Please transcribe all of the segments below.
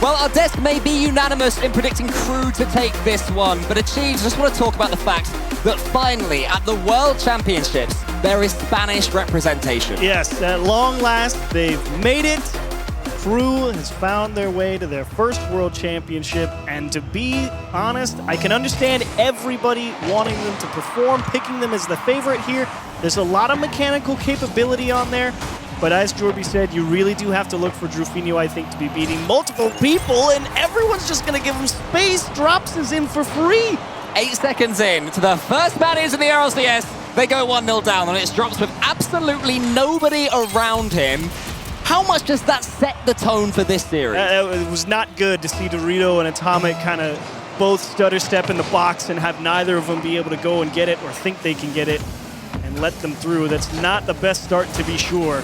Well, our desk may be unanimous in predicting KRÜ to take this one, but Achieves, just want to talk about the fact that finally, at the World Championships, there is Spanish representation. Yes, at long last, they've made it. KRÜ has found their way to their first World Championship, and to be honest, I can understand everybody wanting them to perform, picking them as the favorite here. There's a lot of mechanical capability on there, but as Jorby said, you really do have to look for Drufinho, I think, to be beating multiple people, and everyone's just going to give him space. Drops is in for free. 8 seconds in to the first batters in the RLCS. They go 1-0 down, and it's Drops with absolutely nobody around him. How much does that set the tone for this series? It was not good to see Dorito and Atomic kind of both stutter step in the box and have neither of them be able to go and get it or think they can get it and let them through. That's not the best start, to be sure.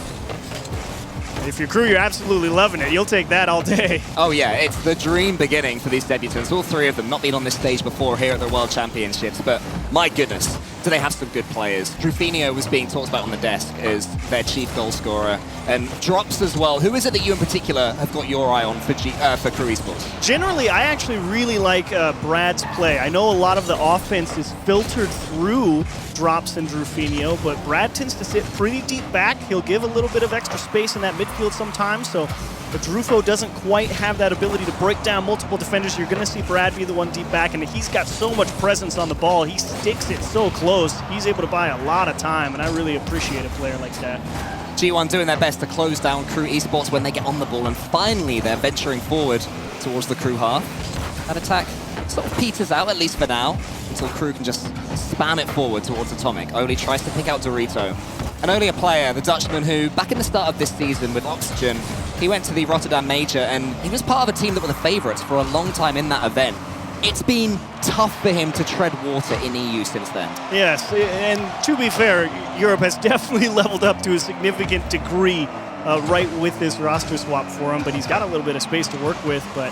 If you're KRÜ, you're absolutely loving it. You'll take that all day. Oh yeah, it's the dream beginning for these debutants. All three of them not been on this stage before here at the World Championships, but my goodness, do they have some good players. Drufinho was being talked about on the desk as their chief goal scorer, and Drops as well. Who is it that you in particular have got your eye on for KRÜ Esports? Generally, I actually really like Brad's play. I know a lot of the offense is filtered through Drops and Drufinho, but Brad tends to sit pretty deep back. He'll give a little bit of extra space in that midfield sometimes, so if Drufo doesn't quite have that ability to break down multiple defenders, you're going to see Brad be the one deep back, and he's got so much presence on the ball. He sticks it so close. He's able to buy a lot of time, and I really appreciate a player like that. G1 doing their best to close down KRÜ Esports when they get on the ball, and finally they're venturing forward towards the KRÜ half. That attack sort of peters out, at least for now, until KRÜ can just spam it forward towards Atomic. Oli tries to pick out Dorito. And only a player, the Dutchman, who back in the start of this season with Oxygen, he went to the Rotterdam Major and he was part of a team that were the favourites for a long time in that event. It's been tough for him to tread water in EU since then. Yes, and to be fair, Europe has definitely leveled up to a significant degree right with this roster swap for him, but he's got a little bit of space to work with, but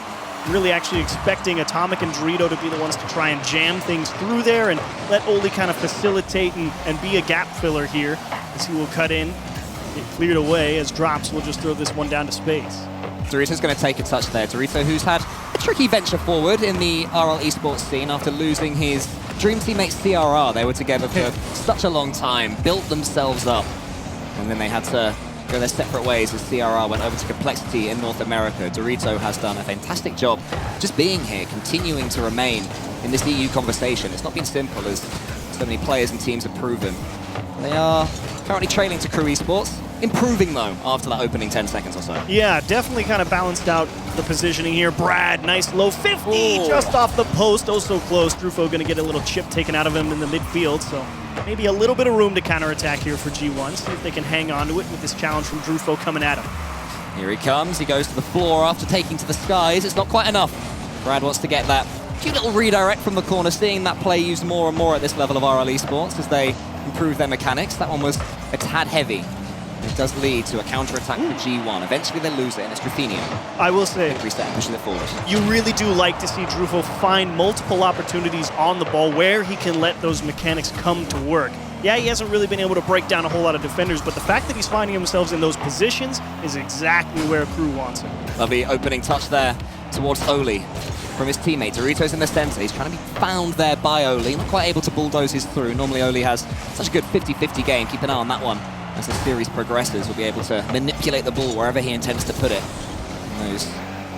really actually expecting Atomic and Dorito to be the ones to try and jam things through there and let Oli kind of facilitate and be a gap filler here as he will cut in, get cleared away as Drops will just throw this one down to space. Dorito's going to take a touch there. Dorito, who's had a tricky venture forward in the RL Esports scene after losing his dream teammate CRR. They were together for such a long time, built themselves up, and then they had to go their separate ways as CRR went over to Complexity in North America. Dorito has done a fantastic job just being here, continuing to remain in this EU conversation. It's not been simple, as so many players and teams have proven. They are currently trailing to KRÜ Esports, improving though after that opening 10 seconds or so. Yeah, definitely kind of balanced out the positioning here. Brad, nice low 50, just off the post, oh so close. Drufo going to get a little chip taken out of him in the midfield, so maybe a little bit of room to counterattack here for G1. See if they can hang on to it with this challenge from Drufo coming at him. Here he comes. He goes to the floor after taking to the skies. It's not quite enough. Brad wants to get that cute little redirect from the corner, seeing that play used more and more at this level of RL Esports as they improve their mechanics. That one was a tad heavy. It does lead to a counter-attack for G1. Eventually they lose it, and it's Drufinho. I will say, reset and pushing it forward. You really do like to see Drufo find multiple opportunities on the ball where he can let those mechanics come to work. Yeah, he hasn't really been able to break down a whole lot of defenders, but the fact that he's finding himself in those positions is exactly where KRÜ wants him. Lovely opening touch there towards Oli from his teammate. Dorito's in the center. He's trying to be found there by Oli. Not quite able to bulldoze his through. Normally Oli has such a good 50-50 game. Keep an eye on that one. As the series progresses, we'll be able to manipulate the ball wherever he intends to put it. In those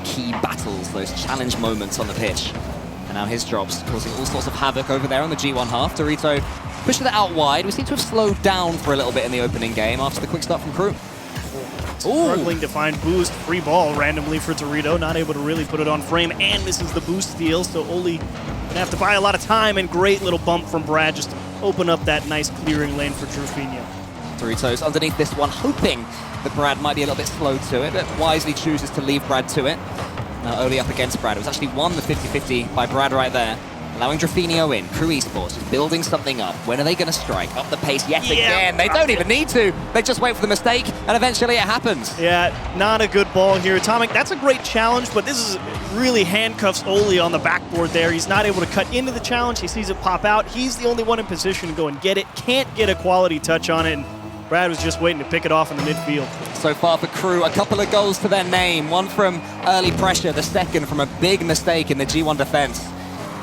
key battles, those challenge moments on the pitch. And now his Drops causing all sorts of havoc over there on the G1 half. Dorito pushing it out wide. We seem to have slowed down for a little bit in the opening game after the quick start from KRÜ. Struggling to find boost, free ball randomly for Dorito, not able to really put it on frame, and misses the boost steal, so Oli gonna have to buy a lot of time, and great little bump from Brad just to open up that nice clearing lane for Drufinho. Dorito's underneath this one, hoping that Brad might be a little bit slow to it, but wisely chooses to leave Brad to it. Now Oli up against Brad. It was actually won the 50-50 by Brad right there. Allowing Drufinho in. KRÜ Esports is building something up. When are they going to strike? Up the pace yet again. They don't even need to. They just wait for the mistake, and eventually it happens. Yeah, not a good ball here. Atomic, that's a great challenge, but this is really handcuffs Oli on the backboard there. He's not able to cut into the challenge. He sees it pop out. He's the only one in position to go and get it. Can't get a quality touch on it. And Brad was just waiting to pick it off in the midfield. So far for KRÜ, a couple of goals to their name. One from early pressure, the second from a big mistake in the G1 defense.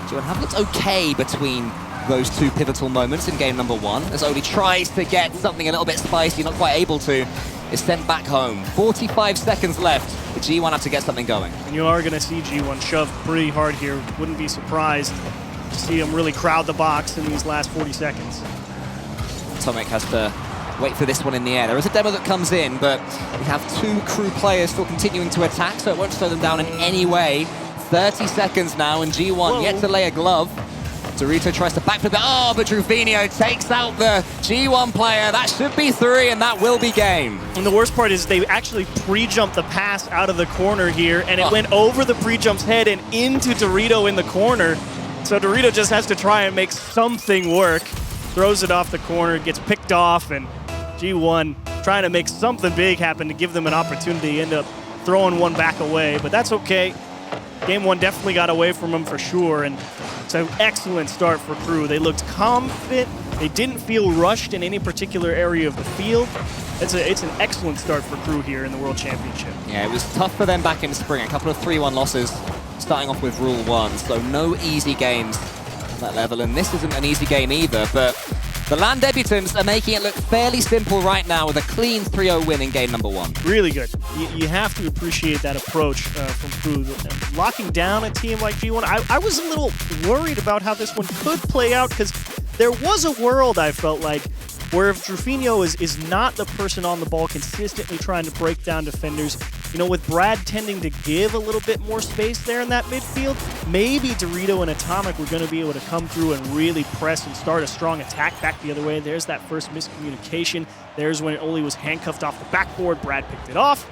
G1 have looked okay between those two pivotal moments in game number 1, as Oli tries to get something a little bit spicy, not quite able to, is sent back home. 45 seconds left. The G1 have to get something going. And you are going to see G1 shove pretty hard here. Wouldn't be surprised to see them really crowd the box in these last 40 seconds. Atomic has to wait for this one in the air. There is a demo that comes in, but we have 2 KRÜ players still continuing to attack, so it won't slow them down in any way. 30 seconds now, and G1 yet to lay a glove. Dorito tries to backflip it. Oh, but Drufinho takes out the G1 player. That should be 3, and that will be game. And the worst part is they actually pre-jumped the pass out of the corner here, and it went over the pre-jump's head and into Dorito in the corner. So Dorito just has to try and make something work. Throws it off the corner, gets picked off, and G1 trying to make something big happen to give them an opportunity, end up throwing one back away, but that's okay. Game 1 definitely got away from them for sure, and it's an excellent start for KRÜ. They looked confident. They didn't feel rushed in any particular area of the field. It's an excellent start for KRÜ here in the World Championship. Yeah, it was tough for them back in spring. A couple of 3-1 losses, starting off with Rule 1, so no easy games at that level, and this isn't an easy game either, but the land debutants are making it look fairly simple right now with a clean 3-0 win in game number 1. Really good. You have to appreciate that approach from KRÜ. Locking down a team like G1, I was a little worried about how this one could play out, because there was a world, I felt like, where if Drufinho is not the person on the ball consistently trying to break down defenders, you know, with Brad tending to give a little bit more space there in that midfield, maybe Dorito and Atomic were going to be able to come through and really press and start a strong attack back the other way. There's that first miscommunication. There's when Oli was handcuffed off the backboard. Brad picked it off.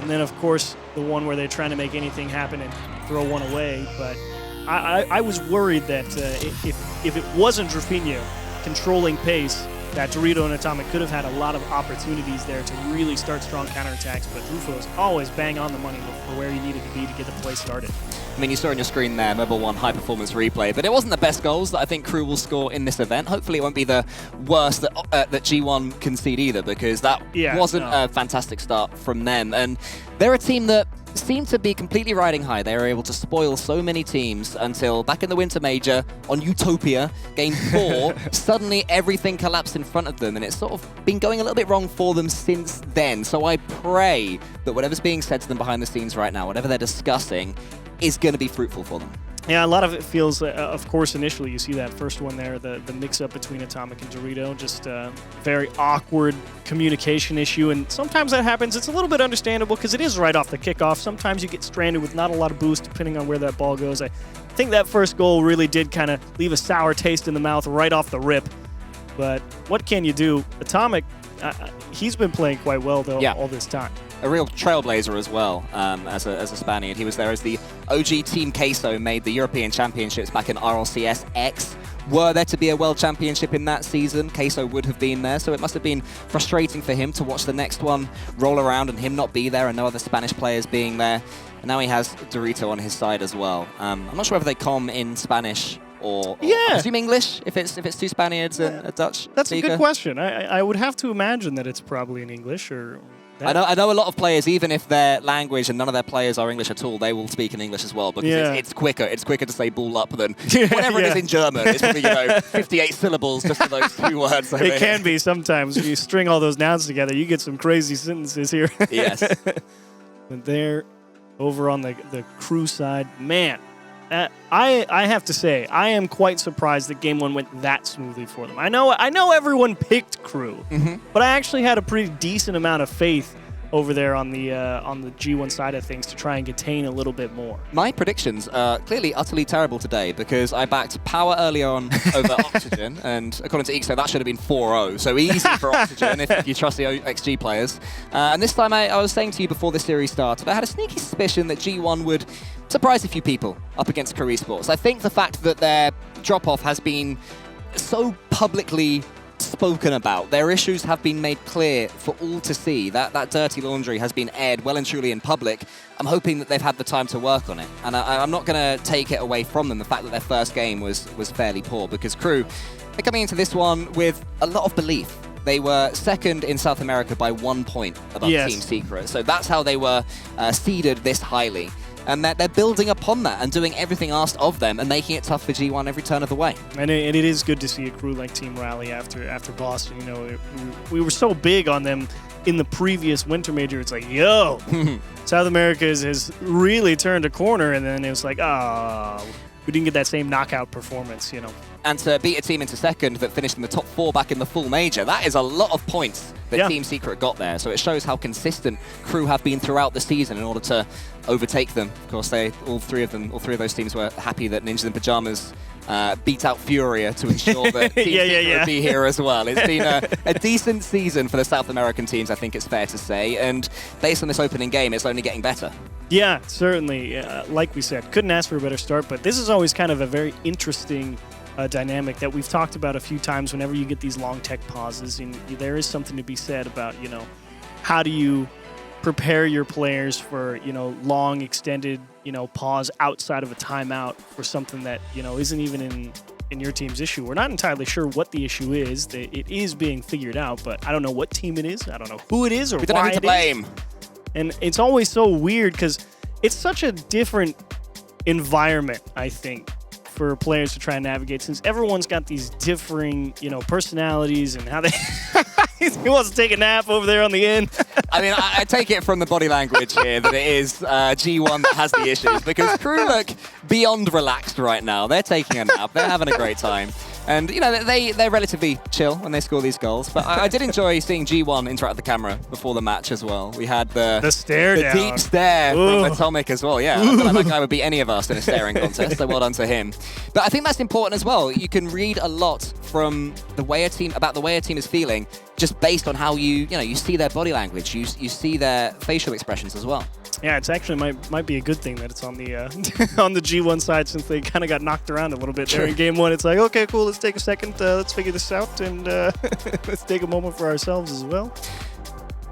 And then, of course, the one where they're trying to make anything happen and throw one away. But I was worried that if it wasn't Drufinho controlling pace, that Dorito and Atomic could have had a lot of opportunities there to really start strong counterattacks, but Rufo is always bang on the money for where he needed to be to get the play started. I mean, you saw on your screen there, Mobile 1 high-performance replay, but it wasn't the best goals that I think KRÜ will score in this event. Hopefully it won't be the worst that G1 concede either, because that wasn't a fantastic start from them. And they're a team that seemed to be completely riding high. They were able to spoil so many teams until back in the Winter Major on Utopia, Game 4, suddenly everything collapsed in front of them, and it's sort of been going a little bit wrong for them since then. So I pray that whatever's being said to them behind the scenes right now, whatever they're discussing, is going to be fruitful for them. Yeah, a lot of it feels, of course, initially you see that first one there, the mix-up between Atomic and Dorito, just a very awkward communication issue, and sometimes that happens. It's a little bit understandable because it is right off the kickoff. Sometimes you get stranded with not a lot of boost depending on where that ball goes. I think that first goal really did kind of leave a sour taste in the mouth right off the rip, but what can you do? Atomic, he's been playing quite well, though, all this time. A real trailblazer as well, as a Spaniard. He was there as the OG Team Queso made the European Championships back in RLCS X. Were there to be a World Championship in that season, Queso would have been there, so it must have been frustrating for him to watch the next one roll around and him not be there and no other Spanish players being there. And now he has Dorito on his side as well. I'm not sure whether they com in Spanish or I presume English, if it's two Spaniards and a Dutch That's speaker. a good question. I would have to imagine that it's probably in English or... I know a lot of players, even if their language and none of their players are English at all, they will speak in English as well, because it's quicker. It's quicker to say ball up than whatever it is in German. It's probably, 58 syllables just for those 2 words. It can be sometimes. When you string all those nouns together, you get some crazy sentences here. Yes. But there, over on the KRÜ side, man, I have to say, I am quite surprised that Game 1 went that smoothly for them. I know everyone picked KRÜ, but I actually had a pretty decent amount of faith over there on the G1 side of things to try and contain a little bit more. My predictions are clearly utterly terrible today, because I backed Power earlier on over Oxygen, and according to EXO, that should have been 4-0, so easy for Oxygen if you trust the XG players. And this time I was saying to you before the series started, I had a sneaky suspicion that G1 would surprise a few people up against KRÜ Esports. I think the fact that their drop-off has been so publicly spoken about, their issues have been made clear for all to see, that dirty laundry has been aired well and truly in public. I'm hoping that they've had the time to work on it, and I'm not going to take it away from them, the fact that their first game was fairly poor, because KRÜ, they're coming into this one with a lot of belief they were second in South America by 1 point above Team Secret. So that's how they were seeded this highly. And they're building upon that and doing everything asked of them and making it tough for G1 every turn of the way. And it is good to see a KRÜ like Team rally after Boston. You know, we were so big on them in the previous Winter Major. It's like, yo, South America has really turned a corner, and then it was like, we didn't get that same knockout performance, you know. And to beat a team into second that finished in the top 4 back in the full major, that is a lot of points that Team Secret got there. So it shows how consistent KRÜ have been throughout the season in order to overtake them. Of course, all three of those teams were happy that Ninjas in Pajamas beat out Furia to ensure that Team Secret would be here as well. It's been a decent season for the South American teams, I think it's fair to say. And based on this opening game, it's only getting better. Yeah, certainly. Like we said, couldn't ask for a better start, but this is always kind of a very interesting dynamic that we've talked about a few times whenever you get these long tech pauses. And there is something to be said about, you know, how do you prepare your players for, you know, long extended, you know, pause outside of a timeout for something that, you know, isn't even in your team's issue. We're not entirely sure what the issue is. It is being figured out, but I don't know what team it is. I don't know who it is or why it is. We don't know who to blame. And it's always so weird because it's such a different environment, I think, for players to try and navigate, since everyone's got these differing, you know, personalities and how they... He wants to take a nap over there on the end. I mean, I take it from the body language here that it is G1 that has the issues, because KRÜ look beyond relaxed right now. They're taking a nap. They're having a great time. And, you know, they're relatively chill when they score these goals. But I did enjoy seeing G1 interact with the camera before the match as well. We had the deep stare from Atomic as well. Yeah, I feel like that guy would beat any of us in a staring contest, so well done to him. But I think that's important as well. You can read a lot from the way a team is feeling just based on how you see their body language, you see their facial expressions as well. Yeah, it's actually might be a good thing that it's on the on the G1 side, since they kind of got knocked around a little bit during game 1. It's like, okay, cool, let's take a second, let's figure this out, and let's take a moment for ourselves as well.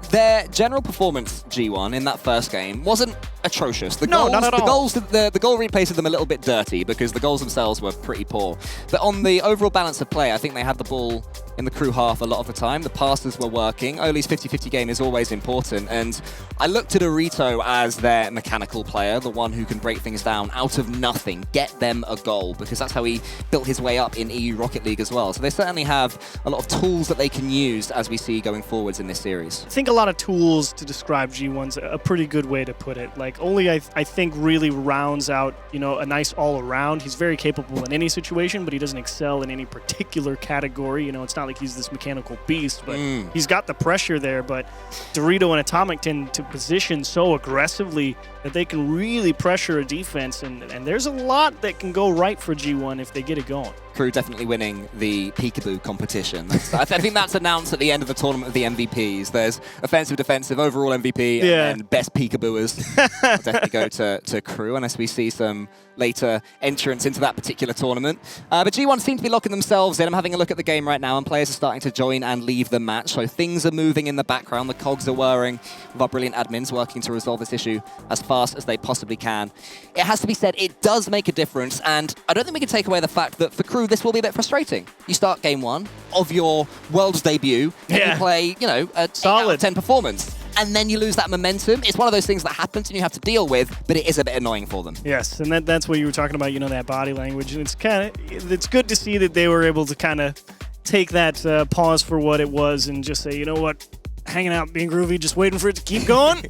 Their general performance, G1, in that first game wasn't atrocious. Not at all. The goal replays them a little bit dirty because the goals themselves were pretty poor. But on the overall balance of play, I think they had the ball in the KRÜ half a lot of the time. The passes were working. Oli's 50-50 game is always important. And I looked at Arito as their mechanical player, the one who can break things down out of nothing, get them a goal, because that's how he built his way up in EU Rocket League as well. So they certainly have a lot of tools that they can use as we see going forwards in this series. I think a lot of tools to describe G1's a pretty good way to put it. Like, Oli, I think, really rounds out, you know, a nice all-around. He's very capable in any situation, but he doesn't excel in any particular category. You know, it's not like he's this mechanical beast, but he's got the pressure there. But Dorito and Atomic tend to position so aggressively that they can really pressure a defense, and there's a lot that can go right for G1 if they get it going. KRÜ definitely winning the peekaboo competition. I think that's announced at the end of the tournament of the MVPs. There's offensive, defensive, overall MVP, and best peekabooers. I'll definitely go to KRÜ unless we see some later entrance into that particular tournament. But G1 seem to be locking themselves in. I'm having a look at the game right now, and players are starting to join and leave the match. So things are moving in the background. The cogs are whirring with our brilliant admins working to resolve this issue as fast as they possibly can. It has to be said, it does make a difference, and I don't think we can take away the fact that for KRÜ, this will be a bit frustrating. You start game 1 of your Worlds debut, and you play, you know, a solid 8 out of 10 performance, and then you lose that momentum. It's one of those things that happens and you have to deal with, but it is a bit annoying for them. Yes, and that's what you were talking about, you know, that body language, and it's good to see that they were able to kind of take that pause for what it was and just say, you know what, hanging out, being groovy, just waiting for it to keep going,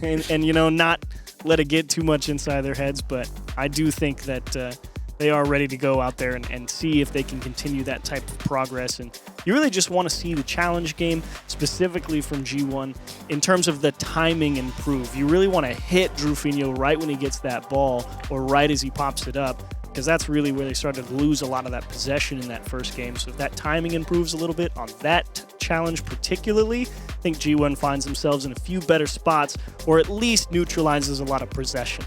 and you know, not let it get too much inside their heads. But I do think that they are ready to go out there and see if they can continue that type of progress. And you really just want to see the challenge game, specifically from G1, in terms of the timing improve. You really want to hit Drufinho right when he gets that ball, or right as he pops it up, because that's really where they started to lose a lot of that possession in that first game. So if that timing improves a little bit on that challenge particularly, I think G1 finds themselves in a few better spots, or at least neutralizes a lot of possession.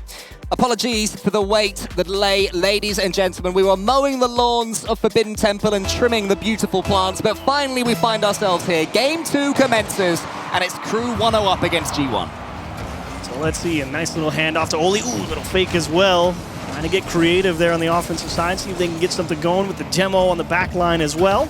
Apologies for the wait, the delay, ladies and gentlemen. We were mowing the lawns of Forbidden Temple and trimming the beautiful plants, but finally we find ourselves here. Game 2 commences, and it's KRÜ 1-0 up against G1. So let's see, a nice little handoff to Oli. Ooh, little fake as well. Trying to get creative there on the offensive side, see if they can get something going with the demo on the back line as well.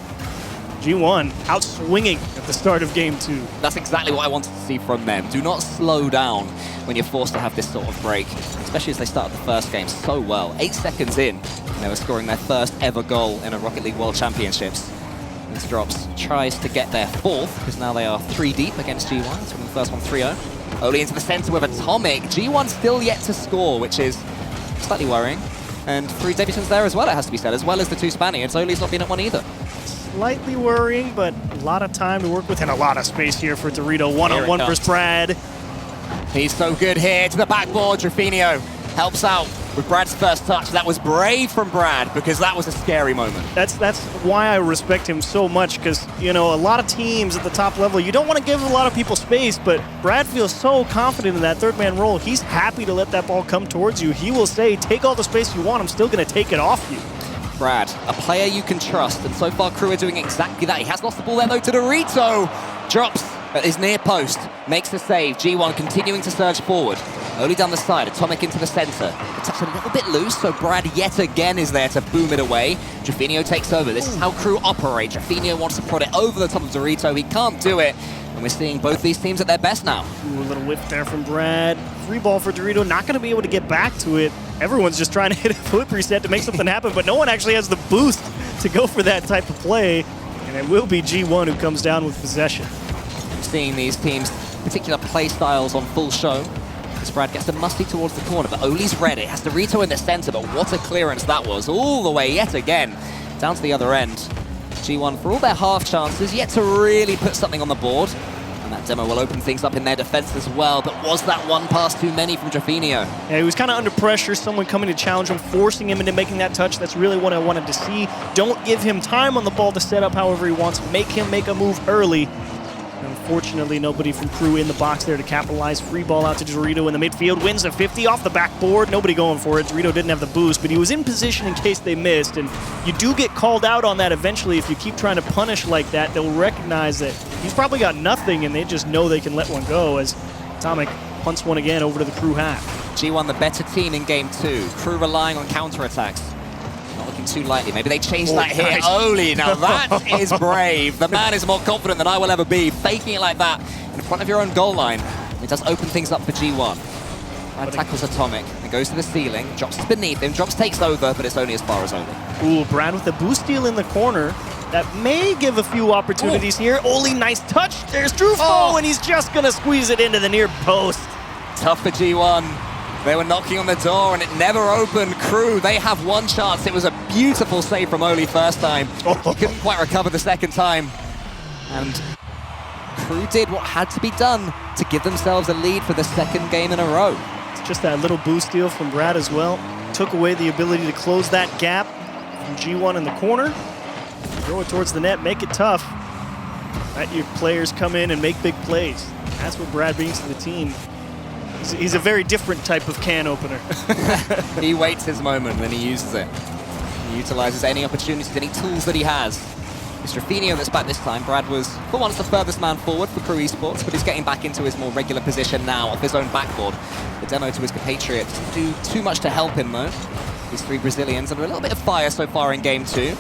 G1 out swinging at the start of game 2. That's exactly what I wanted to see from them. Do not slow down when you're forced to have this sort of break, especially as they started the first game so well. 8 seconds in, and they were scoring their first ever goal in a Rocket League World Championships. This Drops tries to get their 4th, because now they are 3 deep against G1. It's from the first one 3-0. Oli into the center with Atomic. G1 still yet to score, which is slightly worrying. And 3 debutants there as well, it has to be said, as well as the 2 Spaniards. Oli's not been at one either. Slightly worrying, but a lot of time to work with and a lot of space here for Dorito. One-on-one versus Brad. He's so good here to the backboard. Drufinho helps out with Brad's first touch. That was brave from Brad because that was a scary moment. That's why I respect him so much, because, you know, a lot of teams at the top level, you don't want to give a lot of people space, but Brad feels so confident in that third man role. He's happy to let that ball come towards you. He will say, take all the space you want. I'm still going to take it off you. Brad, a player you can trust, and so far KRÜ are doing exactly that. He has lost the ball there though to Dorito. Drops at his near post, makes the save. G1 continuing to surge forward. Oli down the side, Atomic into the center. The touch a little bit loose, so Brad yet again is there to boom it away. Drufinho takes over. This is how KRÜ operate. Drufinho wants to prod it over the top of Dorito. He can't do it. And we're seeing both these teams at their best now. Ooh, a little whiff there from Brad. Free ball for Dorito, not going to be able to get back to it. Everyone's just trying to hit a flip reset to make something happen, but no one actually has the boost to go for that type of play. And it will be G1 who comes down with possession. Seeing these teams' particular play styles on full show. As Brad gets the musty towards the corner, but Oli's read it. Has Dorito in the center, but what a clearance that was. All the way yet again, down to the other end. G1, for all their half chances, yet to really put something on the board. And that demo will open things up in their defense as well, but was that one pass too many from Drufinho? Yeah, he was kind of under pressure, someone coming to challenge him, forcing him into making that touch. That's really what I wanted to see. Don't give him time on the ball to set up however he wants. Make him make a move early. Unfortunately, nobody from KRÜ in the box there to capitalize. Free ball out to Dorito in the midfield. Wins a 50 off the backboard. Nobody going for it. Dorito didn't have the boost, but he was in position in case they missed. And you do get called out on that eventually. If you keep trying to punish like that, they'll recognize that he's probably got nothing, and they just know they can let one go as Atomic punts one again over to the KRÜ half. G1 the better team in game 2. KRÜ relying on counterattacks. Not looking too lightly. Maybe they changed that here. Oli, now that is brave. The man is more confident than I will ever be. Faking it like that in front of your own goal line. It does open things up for G1. Brad tackles Atomic and goes to the ceiling. Drops is beneath him. Drops takes over, but it's only as far as Oli. Ooh, Brad with the boost steal in the corner. That may give a few opportunities here. Oli, nice touch. There's Drufo, and he's just going to squeeze it into the near post. Tough for G1. They were knocking on the door and it never opened. KRÜ, they have one chance. It was a beautiful save from Oli first time. He couldn't quite recover the second time. And KRÜ did what had to be done to give themselves a lead for the second game in a row. It's just that little boost steal from Brad as well. Took away the ability to close that gap from G1 in the corner. Throw it towards the net, make it tough. Let your players come in and make big plays. That's what Brad brings to the team. He's a very different type of can opener. He waits his moment, then he uses it. He utilizes any opportunities, any tools that he has. It's Drufinho that's back this time. Brad was, for once, the furthest man forward for KRÜ Esports, but he's getting back into his more regular position now off his own backboard. The demo to his compatriot doesn't do too much to help him, though. These 3 Brazilians under a little bit of fire so far in game 2.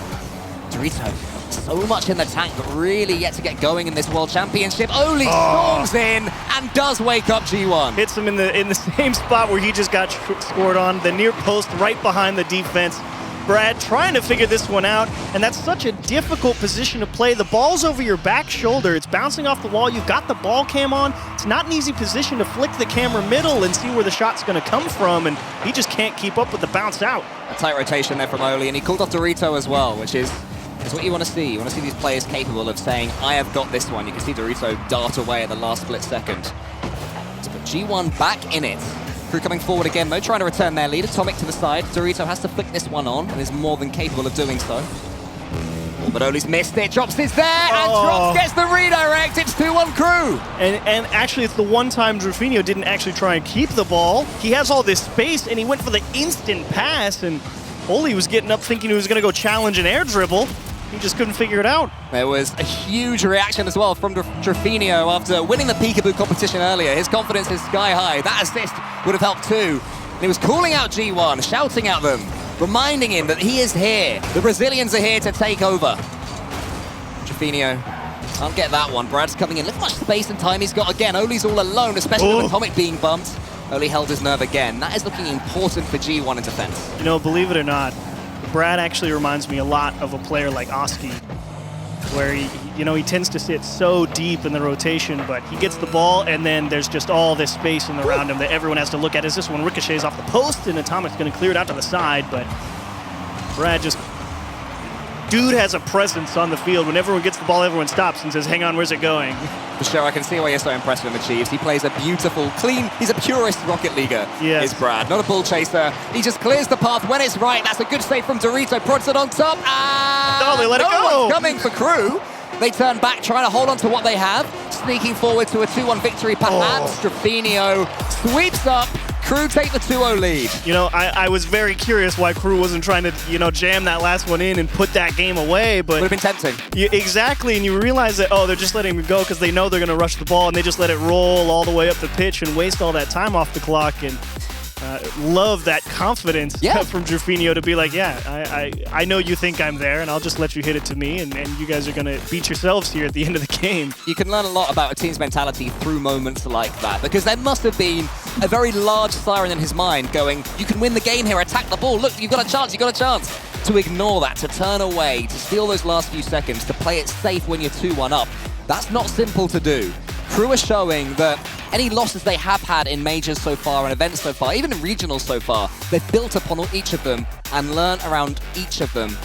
Dorito, so much in the tank, but really yet to get going in this World Championship. Oli storms in and does wake up G1. Hits him in the same spot where he just got scored on, the near post right behind the defense. Brad trying to figure this one out, and that's such a difficult position to play. The ball's over your back shoulder. It's bouncing off the wall. You've got the ball cam on. It's not an easy position to flick the camera middle and see where the shot's going to come from, and he just can't keep up with the bounce out. A tight rotation there from Oli, and he called off Dorito as well, which is what you want to see. You want to see these players capable of saying, I have got this one. You can see Dorito dart away at the last split second. To put G1 back in it. KRÜ coming forward again, though, trying to return their lead. Atomic to the side. Dorito has to flick this one on and is more than capable of doing so. Oh, but Oli's missed it. Drops is there, and Drops gets the redirect. It's 2-1 KRÜ. And actually, it's the one time Drufinho didn't actually try and keep the ball. He has all this space, and he went for the instant pass, and Oli was getting up thinking he was going to go challenge an air dribble. He just couldn't figure it out. There was a huge reaction as well from Drufinho after winning the peekaboo competition earlier. His confidence is sky high. That assist would have helped too. And he was calling out G1, shouting at them, reminding him that he is here. The Brazilians are here to take over. Jaffinio can't get that one. Brad's coming in. Look how much space and time he's got again. Oli's all alone, especially with Atomic being bumped. Oli held his nerve again. That is looking important for G1 in defense. You know, believe it or not, Brad actually reminds me a lot of a player like Oski, where he tends to sit so deep in the rotation, but he gets the ball and then there's just all this space in around him that everyone has to look at. As this one ricochets off the post and Atomic's going to clear it out to the side, but Brad just... Dude has a presence on the field. When everyone gets the ball, everyone stops and says, hang on, where's it going? For sure, I can see why you're so impressed with him, the Chiefs. He plays a beautiful, clean, he's a purist Rocket Leaguer, yes. is Brad. Not a bull chaser. He just clears the path when it's right. That's a good save from Dorito. Prods it on top. Oh, they let it go. One's coming for KRÜ. They turn back, trying to hold on to what they have. Sneaking forward to a 2-1 victory, perhaps. Jaffinio sweeps up. KRÜ take the 2-0 lead. You know, I was very curious why KRÜ wasn't trying to, jam that last one in and put that game away, but... Would have been tempting. Exactly, and you realize that, they're just letting him go because they know they're going to rush the ball, and they just let it roll all the way up the pitch and waste all that time off the clock, and love that confidence from Jaffinio to be like, I know you think I'm there, and I'll just let you hit it to me, and you guys are going to beat yourselves here at the end of the game. You can learn a lot about a team's mentality through moments like that, because there must have been a very large siren in his mind going, you can win the game here, attack the ball, look, you've got a chance. To ignore that, to turn away, to steal those last few seconds, to play it safe when you're 2-1 up, that's not simple to do. KRÜ are showing that any losses they have had in majors so far and events so far, even in regionals so far, they've built upon each of them and learned around each of them.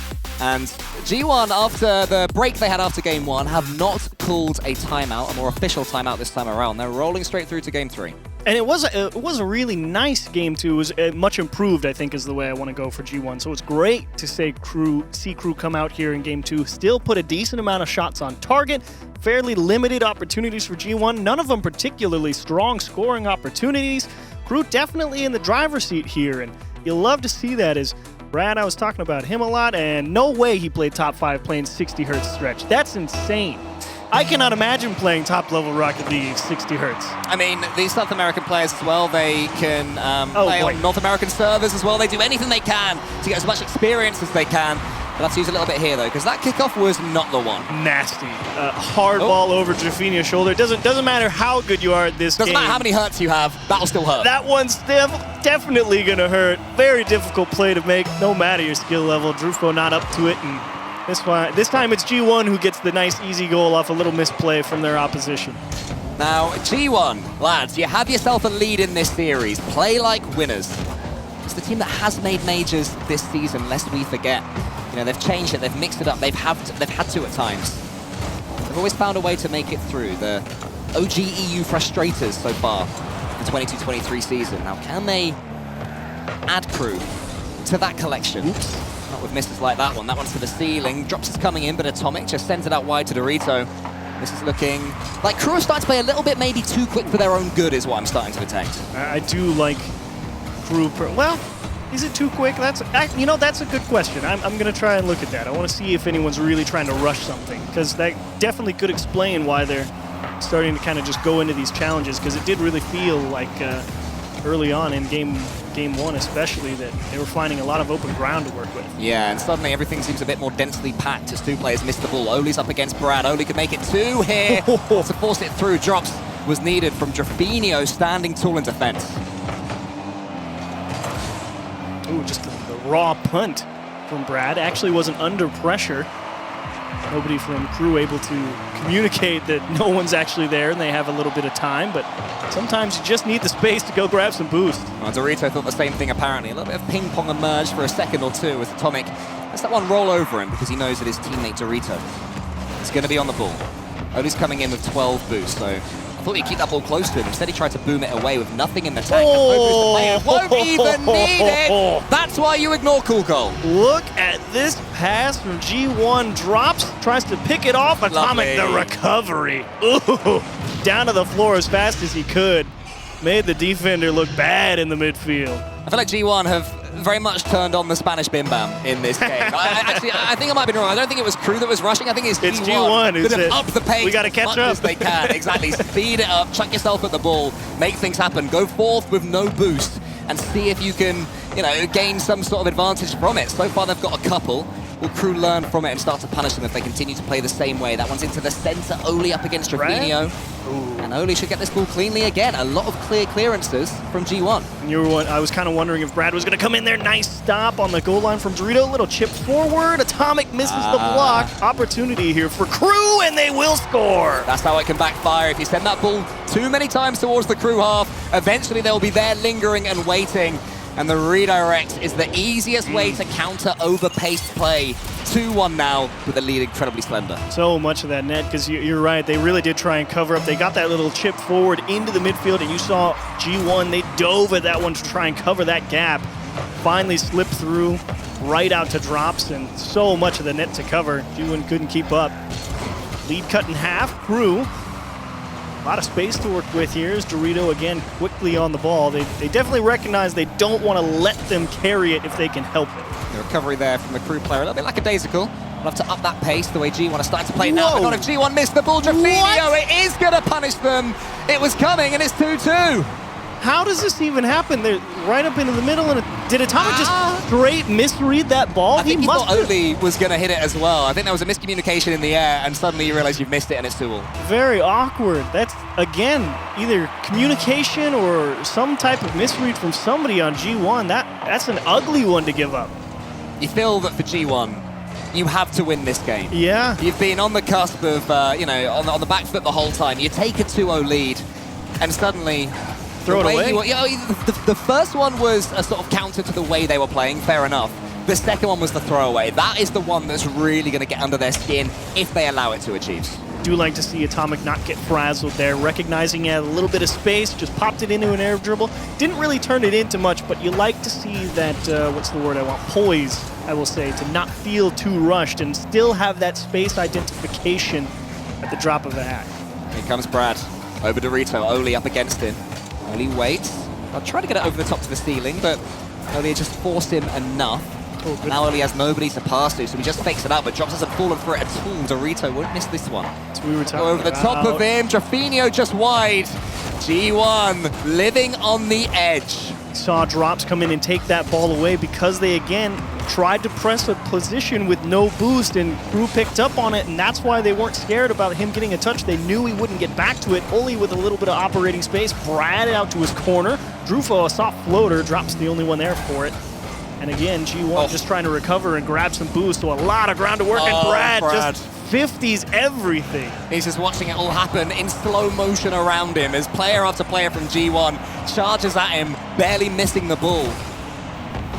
And G1, after the break they had after Game 1, have not called a timeout, a more official timeout this time around. They're rolling straight through to Game 3. And it was a really nice Game 2. It was much improved, I think, is the way I want to go for G1. So it's great to see KRÜ come out here in Game 2, still put a decent amount of shots on target, fairly limited opportunities for G1, none of them particularly strong scoring opportunities. KRÜ definitely in the driver's seat here, and you'll love to see that. As Brad, I was talking about him a lot, and no way he played top 5 playing 60 hertz stretch. That's insane. I cannot imagine playing top-level Rocket League 60 hertz. I mean, these South American players as well, they can play on North American servers as well. They do anything they can to get as much experience as they can. But let's use a little bit here, though, because that kickoff was not the one. Nasty. Hard ball over Jaffinio's shoulder. It doesn't matter how good you are at this game. Doesn't matter how many hertz you have, that'll still hurt. That one's definitely going to hurt. Very difficult play to make, no matter your skill level. Drufo not up to it, and this time it's G1 who gets the nice, easy goal off a little misplay from their opposition. Now, G1, lads, you have yourself a lead in this series. Play like winners. It's the team that has made majors this season, lest we forget. You know, they've changed it, they've mixed it up, they've had to at times. They've always found a way to make it through. The OG EU frustrators so far in the 22-23 season. Now, can they add KRÜ to that collection? Oops. Not with misses like that one. That one's to the ceiling. Drops is coming in, but Atomic just sends it out wide to Dorito. This is looking like KRÜ are starting to play a little bit maybe too quick for their own good is what I'm starting to detect. I do like KRÜ. Well, is it too quick? That's a good question. I'm going to try and look at that. I want to see if anyone's really trying to rush something, because that definitely could explain why they're starting to kind of just go into these challenges, because it did really feel like early on in game 1 especially that they were finding a lot of open ground to work with. Yeah, and suddenly everything seems a bit more densely packed as two players miss the ball. Oli's up against Brad. Oli could make it 2 here to force it through. Drops was needed from Jaffinio, standing tall in defense. Ooh, just the raw punt from Brad. Actually wasn't under pressure. Nobody from KRÜ able to communicate that no one's actually there and they have a little bit of time, but sometimes you just need the space to go grab some boost. Well, Dorito thought the same thing apparently. A little bit of ping pong emerged for a second or two as Atomic lets that one roll over him because he knows that his teammate Dorito is going to be on the ball. Oli's coming in with 12 boosts, so I thought he'd keep that ball close to him. Instead, he tried to boom it away with nothing in the tank. Oh. Won't even need it. That's why you ignore cool goal. Look at this pass from G1. Drops, tries to pick it off. Atomic, the recovery. Ooh, down to the floor as fast as he could. Made the defender look bad in the midfield. I feel like G1 have very much turned on the Spanish Bim Bam in this game. I think I might be wrong. I don't think it was KRÜ that was rushing. I think it's G1 who that have upped the pace. We got to catch up as they can. Exactly. Speed it up. Chuck yourself at the ball. Make things happen. Go forth with no boost and see if you can, gain some sort of advantage from it. So far, they've got a couple. will KRÜ learn from it and start to punish them if they continue to play the same way? That one's into the center. Oli up against Rafinho. And Oli should get this ball cleanly again. A lot of clear clearances from G1. And I was kind of wondering if Brad was going to come in there. Nice stop on the goal line from Dorito. Little chip forward. Atomic misses the block. Opportunity here for KRÜ, and they will score. That's how it can backfire. If you send that ball too many times towards the KRÜ half, eventually they'll be there lingering and waiting. And the redirect is the easiest way to counter over-paced play. 2-1 now with the lead incredibly slender. So much of that net, because you're right, they really did try and cover up. They got that little chip forward into the midfield, and you saw G1, they dove at that one to try and cover that gap. Finally slipped through right out to drops, and so much of the net to cover. G1 couldn't keep up. Lead cut in half. KRÜ. A lot of space to work with here as Dorito again quickly on the ball. They definitely recognize they don't want to let them carry it if they can help it. The recovery there from the KRÜ player, a little bit lackadaisical. We'll have to up that pace the way G1 are starting to play now. But not if G1 missed the ball. Rafinho, it is going to punish them. It was coming, and it's 2-2. How does this even happen? They're right up into the middle, and did Atomic just straight misread that ball? I think he thought Oli was going to hit it as well. I think there was a miscommunication in the air, and suddenly you realize you've missed it, and it's 2-2. Very awkward. That's, again, either communication or some type of misread from somebody on G1. That's an ugly one to give up. You feel that for G1, you have to win this game. Yeah. You've been on the cusp of, on the back foot the whole time. You take a 2-0 lead, and suddenly... Throw it away? The first one was a sort of counter to the way they were playing, fair enough. The second one was the throwaway. That is the one that's really going to get under their skin if they allow it to achieve. Do like to see Atomic not get frazzled there, recognizing he had a little bit of space, just popped it into an air dribble. Didn't really turn it into much, but you like to see that, what's the word I want, poise, I will say, to not feel too rushed and still have that space identification at the drop of a hat. Here comes Brad, over Dorito, Oli up against him. Oli waits. I'll try to get it over the top to the ceiling, but Oli just forced him enough. Now Oli has nobody to pass to, so he just fakes it out, but Drops hasn't fallen for it at all. Dorito won't miss this one. We were talking over the top of him, Rafinho just wide. G1 living on the edge. Saw Drops come in and take that ball away because they, again, tried to press a position with no boost, and KRÜ picked up on it, and that's why they weren't scared about him getting a touch. They knew he wouldn't get back to it. Oli with a little bit of operating space. Brad out to his corner. Drufo, a soft floater. Drops the only one there for it. And again, G1 just trying to recover and grab some boost, so a lot of ground to work, and Brad just 50s everything. He's just watching it all happen in slow motion around him as player after player from G1 charges at him, barely missing the ball.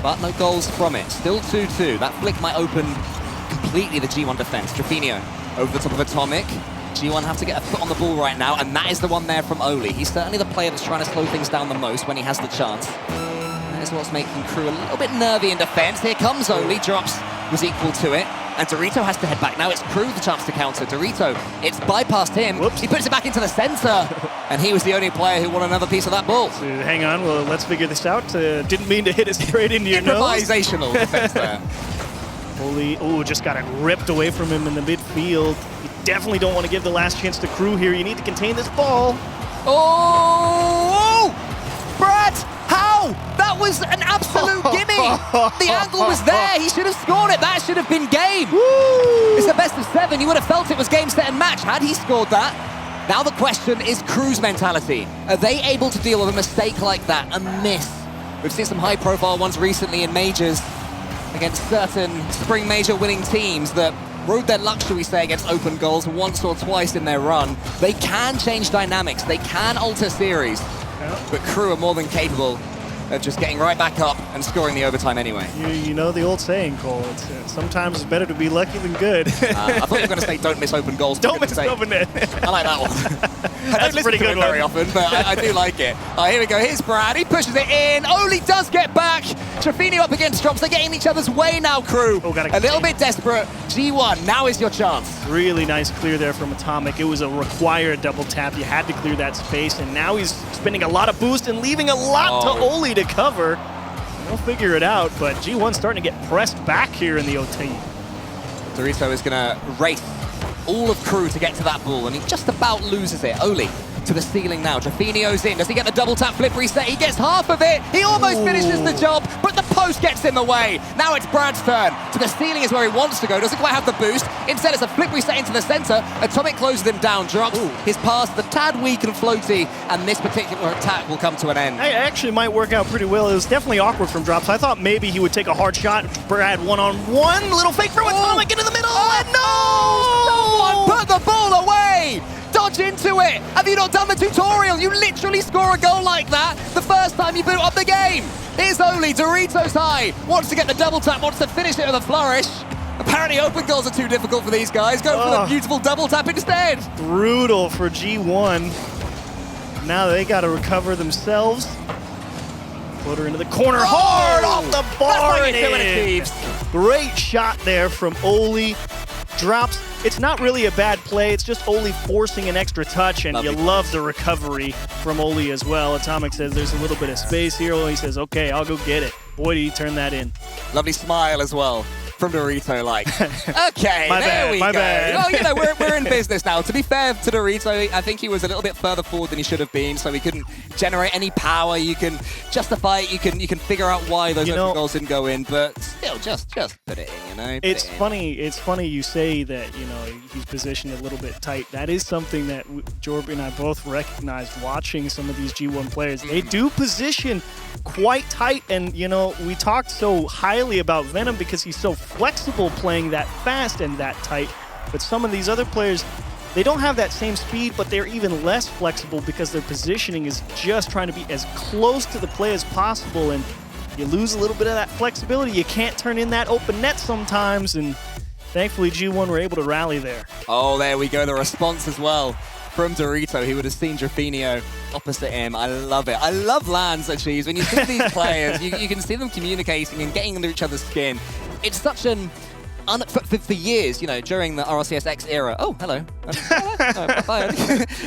But no goals from it. Still 2-2. That flick might open completely the G1 defense. Trafinio over the top of Atomic. G1 have to get a foot on the ball right now, and that is the one there from Oli. He's certainly the player that's trying to slow things down the most when he has the chance. That is what's making KRÜ a little bit nervy in defense. Here comes Oli. Drops was equal to it. And Dorito has to head back. Now it's KRÜ the chance to counter. Dorito, it's bypassed him. Whoops. He puts it back into the center. And he was the only player who won another piece of that ball. So hang on, well, let's figure this out. Didn't mean to hit it straight into your nose. Improvisational defense there. Oli, just got it ripped away from him in the midfield. You definitely don't want to give the last chance to KRÜ here. You need to contain this ball. Oh! Brad! How? That was an absolute gimme! The angle was there. He should have scored it. That should have been game. Woo! It's the best of 7. You would have felt it was game, set, and match had he scored that. Now the question is KRÜ's mentality. Are they able to deal with a mistake like that, a miss? We've seen some high-profile ones recently in majors against certain spring major winning teams that rode their luck, shall we say, against open goals once or twice in their run. They can change dynamics. They can alter series. But KRÜ are more than capable of just getting right back up and scoring the overtime anyway. You know the old saying, Cole. Sometimes it's better to be lucky than good. I thought you were going to say don't miss open goals. Don't miss open net. I like that one. I That's don't a pretty listen to good it very often, but I do like it. Here we go. Here's Brad. He pushes it in. Oli does get back. Trafinio up against Drops. They're getting each other's way now, KRÜ. A little bit desperate. G1, now is your chance. Really nice clear there from Atomic. It was a required double tap. You had to clear that space, and now he's spending a lot of boost and leaving a lot to Oli to cover. We'll figure it out, but G1's starting to get pressed back here in the OT. Dorito is going to race all of KRÜ to get to that ball, and he just about loses it. Oli to the ceiling now. Drafinio's in. Does he get the double tap flip reset? He gets half of it. He almost finishes the job, but the post gets in the way. Now it's Brad's turn. To the ceiling is where he wants to go. Doesn't quite have the boost. Instead, it's a flip reset into the center. Atomic closes him down, drops his pass, the tad weak and floaty, and this particular attack will come to an end. It actually might work out pretty well. It was definitely awkward from Drops. I thought maybe he would take a hard shot. Brad one-on-one, little fake from Atomic into the middle, and no! Someone put the ball away! Dodge into it! Have you not done the tutorial? You literally score a goal like that the first time you boot up the game. Here's Oli, Doritos high, wants to get the double tap, wants to finish it with a flourish. Apparently open goals are too difficult for these guys. Go for the beautiful double tap instead. Brutal for G1. Now they got to recover themselves. Floater into the corner, hard off the bar. It is. Great shot there from Oli. Drops. It's not really a bad play. It's just Oli forcing an extra touch, and you love the recovery from Oli as well. Atomic says there's a little bit of space here. Oli says, okay, I'll go get it. Boy, did he turn that in. Lovely smile as well from Dorito, like, okay, my there we go. bad. Oh, you know, we're in business now. To be fair to Dorito, I think he was a little bit further forward than he should have been, so he couldn't generate any power. You can justify it. You can figure out why those open goals didn't go in, but still, just put it in, you know. It's funny. It's funny you say that, you know, he's positioned a little bit tight. That is something that Jorby and I both recognized watching some of these G1 players. They do position quite tight, and, you know, we talked so highly about Venom because he's so flexible playing that fast and that tight, but some of these other players, they don't have that same speed, but they're even less flexible because their positioning is just trying to be as close to the play as possible, and you lose a little bit of that flexibility. You can't turn in that open net sometimes, and thankfully G1 were able to rally there. Oh, there we go, the response as well from Dorito. He would have seen Drafinio opposite him. I love it. I love lands, actually. When you see these players, you can see them communicating and getting under each other's skin. It's such an... For years, you know, during the RLCS X era, oh, hello.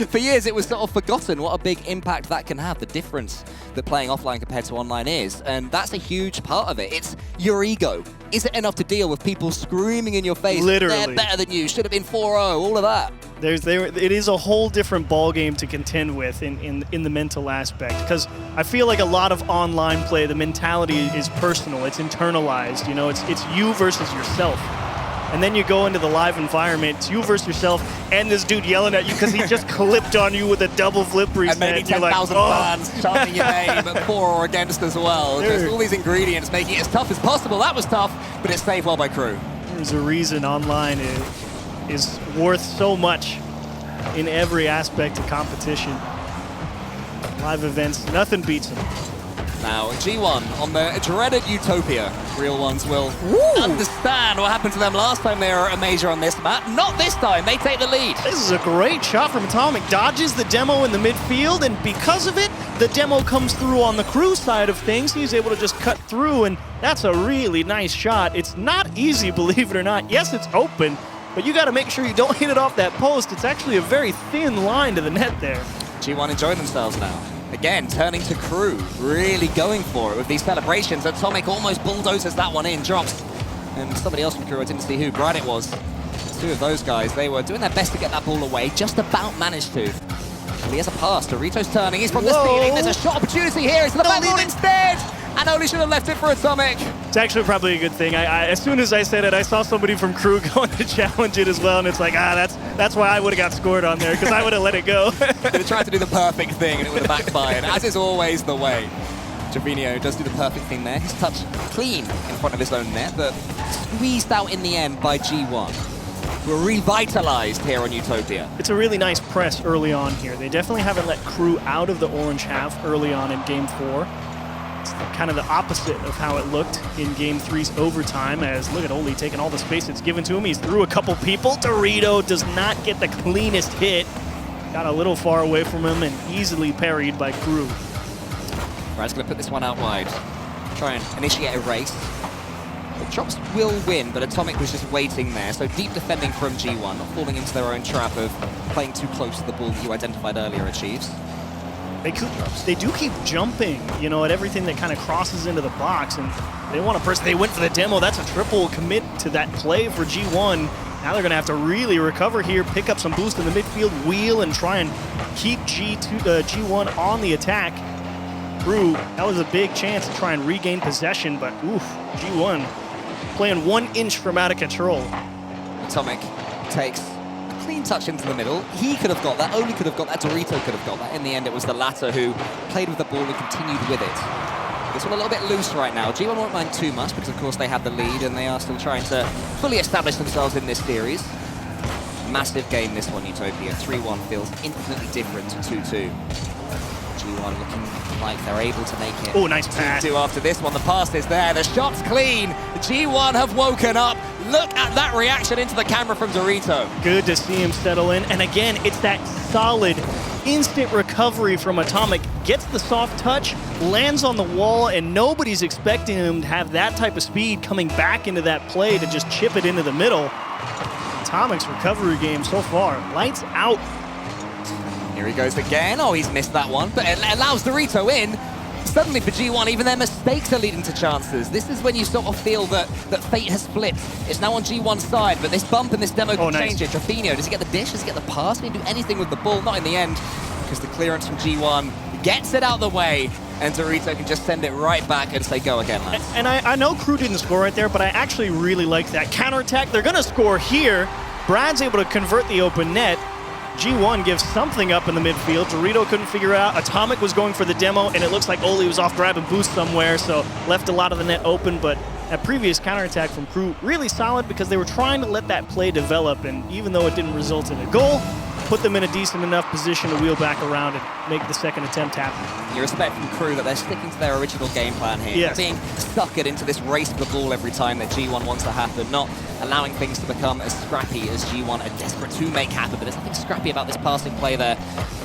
For years, it was sort of forgotten what a big impact that can have, the difference that playing offline compared to online is. And that's a huge part of it. It's your ego. Is it enough to deal with people screaming in your face, literally, they're better than you, should have been 4-0, all of that? It is a whole different ball game to contend with in the mental aspect, because I feel like a lot of online play, the mentality is personal, it's internalized, you know, it's you versus yourself. And then you go into the live environment, it's you versus yourself, and this dude yelling at you because he just clipped on you with a double flip reset. And maybe 10,000 fans chanting your name for or against as well. There's all these ingredients making it as tough as possible. That was tough, but it's saved well by KRÜ. There's a reason online is worth so much in every aspect of competition. Live events, nothing beats them. Now, G1 on the dreaded Utopia. Real ones will understand what happened to them last time they were a major on this map. Not this time, they take the lead. This is a great shot from Atomic. Dodges the demo in the midfield, and because of it, the demo comes through on the KRÜ side of things. He's able to just cut through, and that's a really nice shot. It's not easy, believe it or not. Yes, it's open, but you got to make sure you don't hit it off that post. It's actually a very thin line to the net there. G1 enjoying themselves now. Again, turning to KRÜ, really going for it with these celebrations. Atomic almost bulldozes that one in, drops. And somebody else from KRÜ, I didn't see who, Brad it was. Two of those guys, they were doing their best to get that ball away, just about managed to. Well, he has a pass, Dorito's turning, he's from the ceiling, there's a shot opportunity here, it's the backboard instead! And Oli should have left it for Atomic. It's actually probably a good thing. As soon as I said it, I saw somebody from KRÜ going to challenge it as well, and it's like, that's why I would have got scored on there, because I would have let it go. They would tried to do the perfect thing, and it would have backfired, as is always the way. Drafinio does do the perfect thing there. His touch clean in front of his own net, but squeezed out in the end by G1. We're revitalized here on Utopia. It's a really nice press early on here. They definitely haven't let KRÜ out of the orange half early on in Game 4. It's kind of the opposite of how it looked in Game 3's overtime, as look at Oli taking all the space that's given to him. He's through a couple people. Dorito does not get the cleanest hit. Got a little far away from him and easily parried by KRÜ. Brad's going to put this one out wide. Try and initiate a race. The Drops will win, but Atomic was just waiting there. So deep defending from G1, not falling into their own trap of playing too close to the ball that you identified earlier achieves. They do keep jumping, you know, at everything that kind of crosses into the box, and they want to press. They went for the demo. That's a triple commit to that play for G1. Now they're going to have to really recover here, pick up some boost in the midfield, wheel, and try and keep G1 on the attack. KRÜ, that was a big chance to try and regain possession, but oof, G1 playing 1 inch from out of control. Atomic takes a clean touch into the middle. He could have got that, Oli could have got that, Dorito could have got that. In the end, it was the latter who played with the ball and continued with it. This one a little bit loose right now. G1 won't mind too much because, of course, they have the lead and they are still trying to fully establish themselves in this series. Massive game, this one, Utopia. 3-1 feels infinitely different to 2-2. G1 looking like they're able to make it. Oh, nice pass. 2-2 after this one. The pass is there. The shot's clean. G1 have woken up. Look at that reaction into the camera from Dorito. Good to see him settle in. And again, it's that solid, instant recovery from Atomic. Gets the soft touch, lands on the wall, and nobody's expecting him to have that type of speed coming back into that play to just chip it into the middle. Atomic's recovery game so far, lights out. Here he goes again. Oh, he's missed that one, but it allows Dorito in. Suddenly for G1, even their mistakes are leading to chances. This is when you sort of feel that fate has flipped. It's now on G1's side, but this bump in this demo can change it. Trofinho, does he get the dish? Does he get the pass? Can he do anything with the ball? Not in the end, because the clearance from G1 gets it out the way, and Dorito can just send it right back and say, go again, lads. And I know KRÜ didn't score right there, but I actually really like that counterattack. They're going to score here. Brad's able to convert the open net. G1 gives something up in the midfield. Dorito couldn't figure out. Atomic was going for the demo, and it looks like Oli was off grab and boost somewhere, so left a lot of the net open. But that previous counterattack from KRÜ, really solid because they were trying to let that play develop, and even though it didn't result in a goal, put them in a decent enough position to wheel back around and make the second attempt happen. You respect from KRÜ that they're sticking to their original game plan here. Yes. Being suckered into this race for the ball every time that G1 wants to happen, not allowing things to become as scrappy as G1 are desperate to make happen. But there's nothing scrappy about this passing play there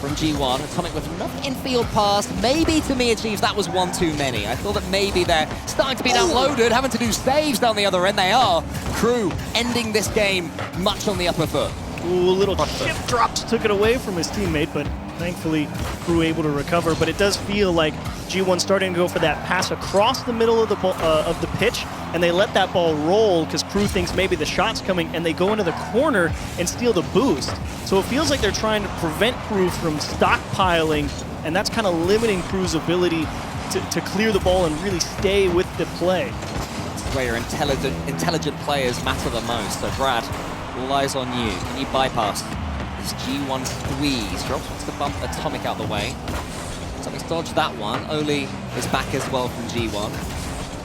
from G1. Atomic with another infield pass. Maybe to me achieves that was one too many. I thought that maybe they're starting to be downloaded, having to do saves down the other end. They are. KRÜ ending this game much on the upper foot. Ooh, little chip drops took it away from his teammate, but thankfully KRÜ able to recover. But it does feel like G1 starting to go for that pass across the middle of the pitch, and they let that ball roll because KRÜ thinks maybe the shot's coming, and they go into the corner and steal the boost. So it feels like they're trying to prevent KRÜ from stockpiling, and that's kind of limiting KRÜ's ability to clear the ball and really stay with the play. This is where your intelligent players matter the most. So Brad, all eyes on you. Can you bypass this G1 squeeze? Drops wants to bump Atomic out the way. Atomic's dodged that one. Oli is back as well from G1.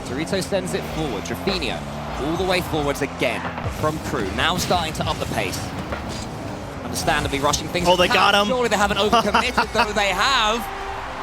Dorito sends it forward. Trofinho all the way forwards again from KRÜ. Now starting to up the pace. Understandably rushing things. Oh, they got him. Surely they haven't overcommitted, though they have.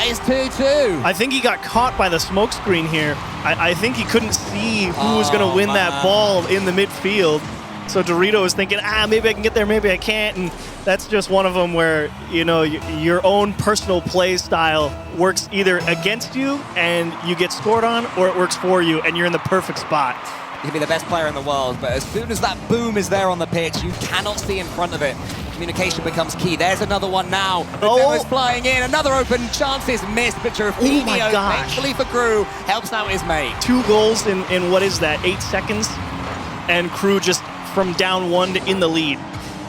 It's 2-2. I think he got caught by the smoke screen here. I think he couldn't see who was going to win that ball in the midfield. So Dorito is thinking, maybe I can get there, maybe I can't. And that's just one of them where, you know, your own personal play style works either against you and you get scored on, or it works for you and you're in the perfect spot. You can be the best player in the world, but as soon as that boom is there on the pitch, you cannot see in front of it. Communication becomes key. There's another one now. The demo's flying in. Another open chance is missed, but Trofinho, thankfully for KRÜ, helps out his mate. 2 goals in what is that, 8 seconds? And KRÜ just from down 1 to in the lead.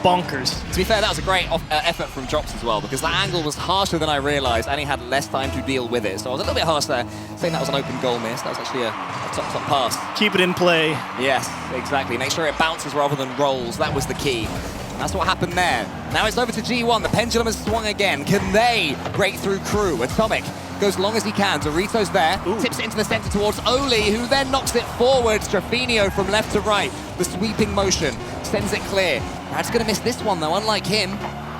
Bonkers. To be fair, that was a great effort from Drops as well, because that angle was harsher than I realized, and he had less time to deal with it. So I was a little bit harsh there, saying that was an open goal miss. That was actually a top pass. Keep it in play. Yes, exactly. Make sure it bounces rather than rolls. That was the key. And that's what happened there. Now it's over to G1. The pendulum has swung again. Can they break through KRÜ? Atomic goes long as he can. Dorito's there. Tips it into the center towards Oli, who then knocks it forwards. Trofinho from left to right. The sweeping motion sends it clear. Brad's going to miss this one, though, unlike him.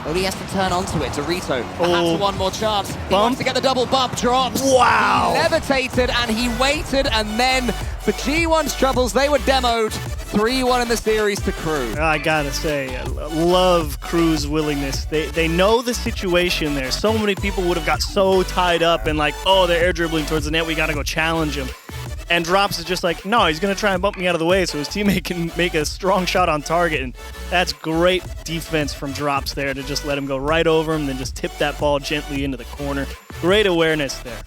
Oli has to turn onto it. Dorito, perhaps one more chance. He wants to get the double bump. Drops. Wow. He levitated, and he waited, and then for G1's troubles, they were demoed. 3-1 in the series to KRÜ. I gotta say, I love KRÜ's willingness. They know the situation there. So many people would have got so tied up and like, oh, they're air dribbling towards the net, we gotta go challenge him. And Drops is just like, no, he's gonna try and bump me out of the way so his teammate can make a strong shot on target. And that's great defense from Drops there to just let him go right over him, then just tip that ball gently into the corner. Great awareness there.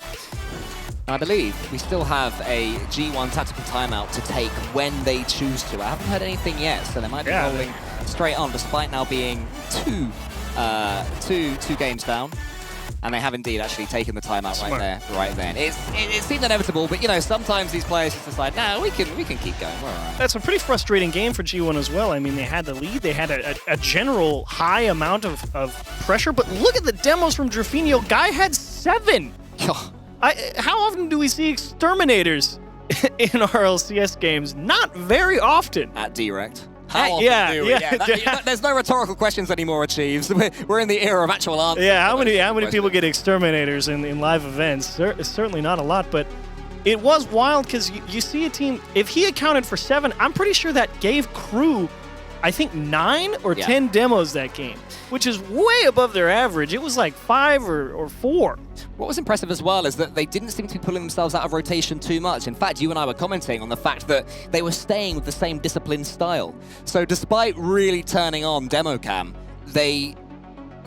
I believe we still have a G1 tactical timeout to take when they choose to. I haven't heard anything yet, so they might be rolling straight on, despite now being two games down. And they have indeed actually taken the timeout right there, right then. It seemed inevitable, but you know, sometimes these players just decide, nah, we can keep going. We're all right. That's a pretty frustrating game for G1 as well. I mean, they had the lead, they had a general high amount of pressure, but look at the demos from Drufinho. Guy had 7. How often do we see exterminators in RLCS games? Not very often. At Direct. How often do we? There's no rhetorical questions anymore, Achieves. We're in the era of actual answers. Yeah, how many people get exterminators in live events? It's certainly not a lot, but it was wild because you see a team, if he accounted for 7, I'm pretty sure that gave KRÜ, I think 9 or 10 demos that game, which is way above their average. It was like 5 or 4. What was impressive as well is that they didn't seem to be pulling themselves out of rotation too much. In fact, you and I were commenting on the fact that they were staying with the same disciplined style. So despite really turning on demo cam, they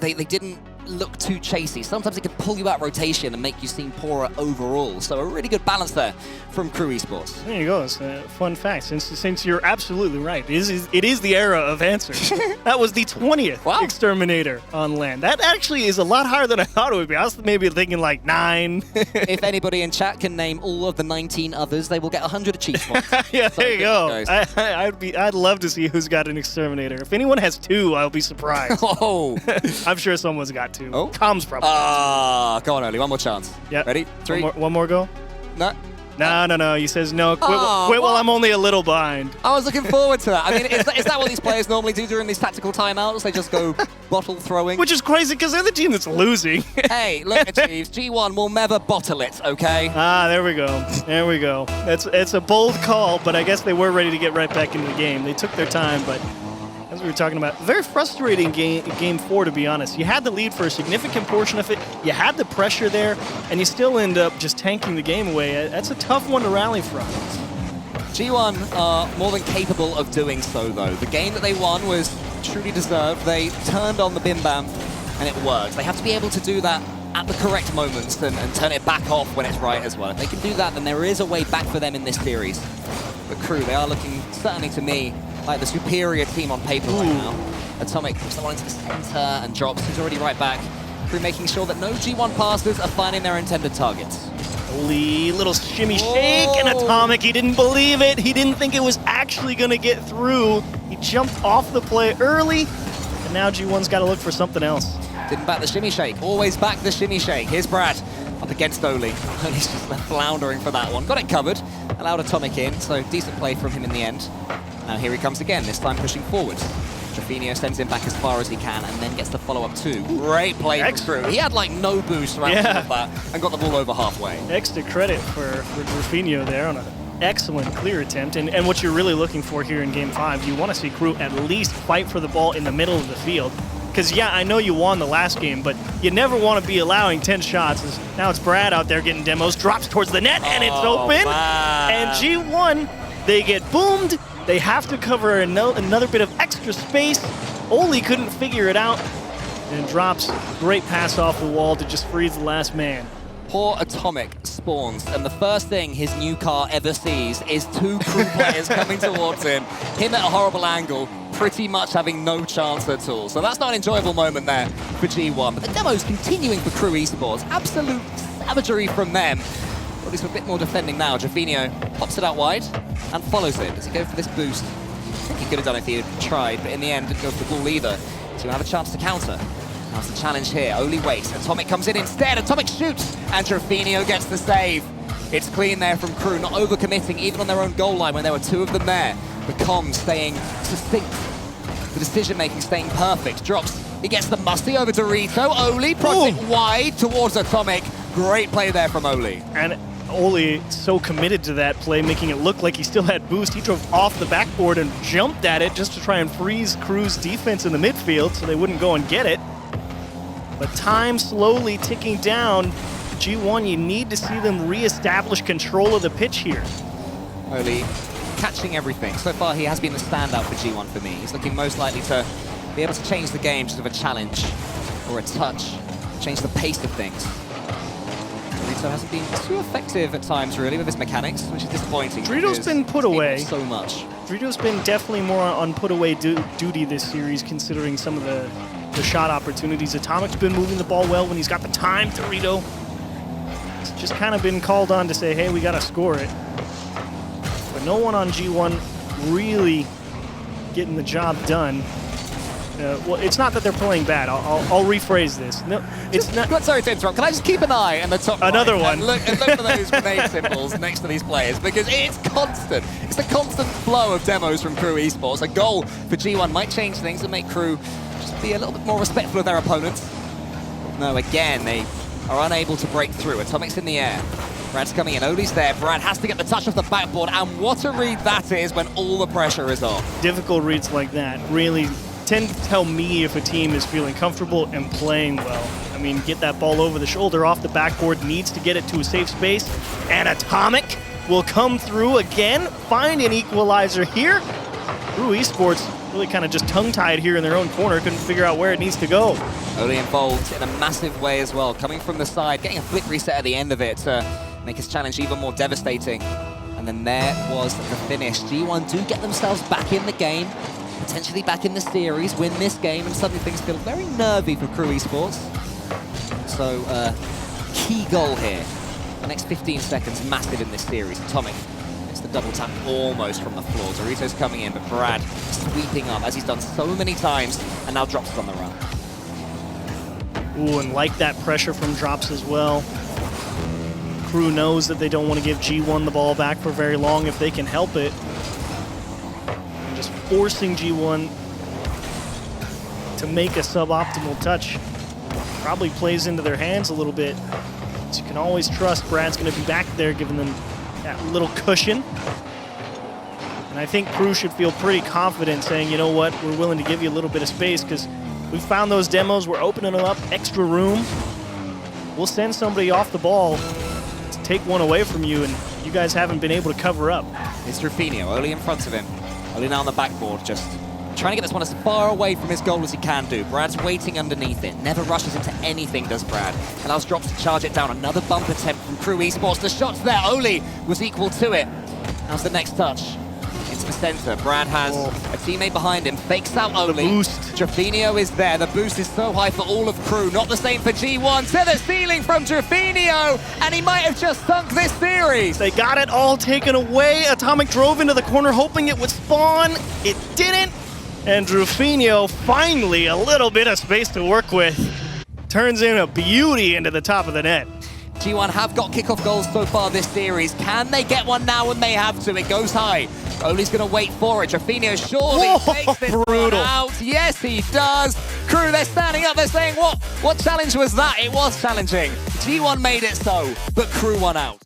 didn't look too chasey. Sometimes it can pull you out rotation and make you seem poorer overall. So a really good balance there from KRÜ Esports. There you go. It's a fun fact. Since you're absolutely right, it is the era of answers. That was the 20th exterminator on LAN. That actually is a lot higher than I thought it would be. I was maybe thinking like 9. If anybody in chat can name all of the 19 others, they will get 100 achieve points. Yeah, there you go. I'd love to see who's got an exterminator. If anyone has 2, I'll be surprised. I'm sure someone's got 2. Oh, Comms probably. Go on, Oli. One more chance. Yeah. Ready? 3. One more go? No. No. He says no. Quit while I'm only a little behind. I was looking forward to that. I mean, is that what these players normally do during these tactical timeouts? They just go bottle throwing? Which is crazy because they're the team that's losing. Hey, look, Achieves. G1 will never bottle it, okay? There we go. There we go. It's a bold call, but I guess they were ready to get right back into the game. They took their time, but as we were talking about, very frustrating game 4, to be honest. You had the lead for a significant portion of it, you had the pressure there, and you still end up just tanking the game away. That's a tough one to rally from. G1 are more than capable of doing so, though. The game that they won was truly deserved. They turned on the Bim Bam, and it worked. They have to be able to do that at the correct moments and turn it back off when it's right as well. If they can do that, then there is a way back for them in this series. But KRÜ, they are looking, certainly to me, like the superior team on paper right now. Atomic puts the one into the center and drops. He's already right back. KRÜ making sure that no G1 passes are finding their intended targets. Holy little shimmy shake, and Atomic, he didn't believe it. He didn't think it was actually going to get through. He jumped off the play early, and now G1's got to look for something else. Didn't back the shimmy shake. Always back the shimmy shake. Here's Brad up against Oli. Oli's just left floundering for that one. Got it covered. Allowed Atomic in, so decent play from him in the end. Now here he comes again, this time pushing forward. Drufinho sends him back as far as he can and then gets the follow-up too. Great play from KRÜ. He had like no boost around that and got the ball over halfway. Extra credit for Drufinho there on an excellent clear attempt. And what you're really looking for here in Game 5, you want to see KRÜ at least fight for the ball in the middle of the field. Because, yeah, I know you won the last game, but you never want to be allowing 10 shots. Now it's Brad out there getting demos, drops towards the net, and it's open. Man. And G1, they get boomed. They have to cover another bit of extra space. Oli couldn't figure it out and drops great pass off the wall to just freeze the last man. Poor Atomic spawns, and the first thing his new car ever sees is 2 KRÜ players coming towards him at a horrible angle, pretty much having no chance at all. So that's not an enjoyable moment there for G1. But the demo's continuing for KRÜ Esports. Absolute savagery from them. At least a bit more defending now. Drufinho pops it out wide and follows it. Does he go for this boost? I think he could have done it if he had tried, but in the end, didn't go for the ball either. So he'll have a chance to counter. That's the challenge here. Oli waits. Atomic comes in instead. Atomic shoots, and Drufinho gets the save. It's clean there from KRÜ, not overcommitting even on their own goal line when there were 2 of them there. The comms staying succinct. The decision-making staying perfect. Drops. He gets the musty over Dorito. Oli prods it wide towards Atomic. Great play there from Oli. And Oli so committed to that play, making it look like he still had boost. He drove off the backboard and jumped at it just to try and freeze KRÜ's defense in the midfield so they wouldn't go and get it. But time slowly ticking down. G1, you need to see them reestablish control of the pitch here. Oli catching everything. So far, he has been the standout for G1 for me. He's looking most likely to be able to change the game just with a challenge or a touch, change the pace of things. Dorito hasn't been too effective at times, really, with his mechanics, which is disappointing. Dorito's been put away so much. Dorito's been definitely more on put-away duty this series, considering some of the shot opportunities. Atomic's been moving the ball well when he's got the time. Dorito has just kind of been called on to say, hey, we got to score it. But no one on G1 really getting the job done. Well, it's not that they're playing bad. I'll rephrase this. No, it's not. Sorry to interrupt. Can I just keep an eye on the top Another right one. And look for those grenade symbols next to these players, because it's constant. It's a constant flow of demos from KRÜ Esports. A goal for G1 might change things and make KRÜ just be a little bit more respectful of their opponents. No, again, they are unable to break through. Atomic's in the air. Brad's coming in. Oli's there. Brad has to get the touch off the backboard, and what a read that is when all the pressure is on. Difficult reads like that really tend to tell me if a team is feeling comfortable and playing well. I mean, get that ball over the shoulder off the backboard, needs to get it to a safe space, and Atomic will come through again, find an equalizer here. KRÜ Esports really kind of just tongue-tied here in their own corner, couldn't figure out where it needs to go. Oli involved in a massive way as well, coming from the side, getting a flick reset at the end of it to make his challenge even more devastating. And then there was the finish. G1 do get themselves back in the game, potentially back in the series, win this game, and suddenly things feel very nervy for KRÜ Esports. So, key goal here. The next 15 seconds, massive in this series. Atomic gets the double tap almost from the floor. Dorito's coming in, but Brad sweeping up, as he's done so many times, and now drops it on the run. Ooh, and like that pressure from drops as well. KRÜ knows that they don't want to give G1 the ball back for very long if they can help it. And just forcing G1 to make a suboptimal touch probably plays into their hands a little bit. So you can always trust Brad's going to be back there giving them that little cushion. And I think KRÜ should feel pretty confident saying, you know what, we're willing to give you a little bit of space because we found those demos, we're opening them up, extra room. We'll send somebody off the ball to take one away from you, and you guys haven't been able to cover up. It's Rufinho, Oli in front of him. Oli now on the backboard, just trying to get this one as far away from his goal as he can do. Brad's waiting underneath it, never rushes into anything, does Brad. Allows drops to charge it down. Another bump attempt from KRÜ Esports. The shots there, Oli was equal to it. How's the next touch? Into the center. Brad has a teammate behind him, fakes out Oli. Boost. Drafinho is there. The boost is so high for all of KRÜ. Not the same for G1. To the ceiling from Drafinho, and he might have just sunk this series. They got it all taken away. Atomic drove into the corner hoping it would spawn. It didn't. And Drafinho, finally a little bit of space to work with. Turns in a beauty into the top of the net. G1 have got kickoff goals so far this series. Can they get one now when they have to? It goes high. Oli's going to wait for it. Drafinho surely takes this one out. Yes, he does. KRÜ, they're standing up. They're saying, what challenge was that? It was challenging. G1 made it so, but KRÜ won out.